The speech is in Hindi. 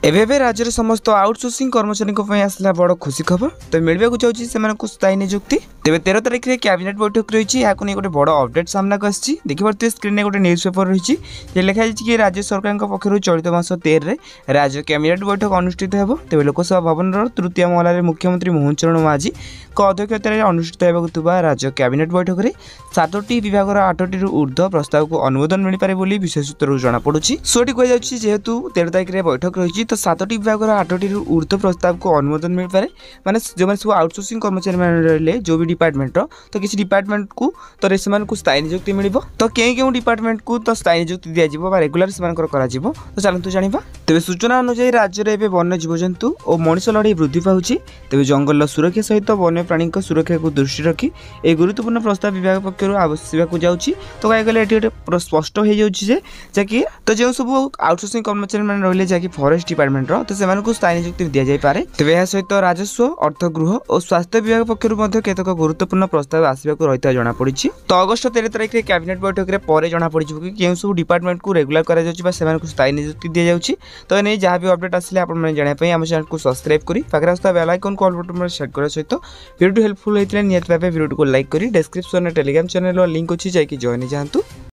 एबे राज्य समस्त आउटसोर्सिंग कर्मचारी आसला बड़ खुशी खबर तो मिलवा चाहिए से स्थायी नियुक्ति। तेज 13 तारिख में कैबिनेट बैठक रही है। गोटे बड़ अपडेट सामना को आसी देखिए स्क्रीन में गोटे न्यूज पेपर रही है लिखाई कि राज्य सरकार पक्ष चलित मास 13 में राज्य कैबिनेट बैठक अनुष्ठित हो। तेज लोकसभा भवन तृतीय महल मुख्यमंत्री मोहन चरण माझी अध्यक्षत अनुष्ठित होगा राज्य कैबिनेट बैठक में 7टी विभाग 8टी ऊर्ध्व प्रस्ताव को अनुमोदन मिल पारे विशेष सूत्र जमापड़ी। सोटी कह जेहेतु 13 तारिख में बैठक रही तो 7टी विभाग 8टी ऊर्ध्व प्रस्ताव को अनुमोदन मिल पारे माने जो सब आउटसोर्सिंग कर्मचारी रही जो भी डिपार्टमेंट तो किसी डिपार्टमेंट को तो से स्थायी नियुक्ति मिल तो क्यों डिपार्टमेंट को तो स्थायी नियुक्ति दिज्व रेगुलर से तो चलतु जाना। तेज सूचना अनुसार राज्य में वन्य जीवजंतु और मनीष लड़ाई वृद्धि पाँच। तेज जंगल सुरक्षा सहित वन्य प्राणी सुरक्षा को दृष्टि रखी एक गुरुत्वपूर्ण प्रस्ताव विभाग पक्ष आसवाक जाऊँगी। तो कहीगले गोटे स्पष्ट हो जाकि तो जो सब आउटसोर्सिंग कर्मचारी रही जैक फॉरेस्ट डिपार्टमेंट तो से स्थायी नियुक्ति दि जापे। तेज यह सहित राजस्व अर्थ गृह और स्वास्थ्य विभाग पक्ष केतक गुरुत्वपूर्ण प्रस्ताव आसवाक रही है जमापड़ी। तो अगस्त 13 तारिख में कैबिनेट बैठक में जमापड़ कि केउं सब डिपार्टमेंट को रेगुलर कर स्थायी नियुक्ति दि जाऊँगी। तो ये जहाँ भी अपडेट आसिले आपने जानापी आम चैनल को सब्सक्राइब करी पाखे आसता बेल आइकन को ऑल बटन में सेट करने सहित वीडियो हेल्पफुल होता है निहत भाव वीडियो को लाइक करी डिस्क्रिप्शन में टेलीग्राम चैनल लिंक अच्छी जाकि जॉइन जातु।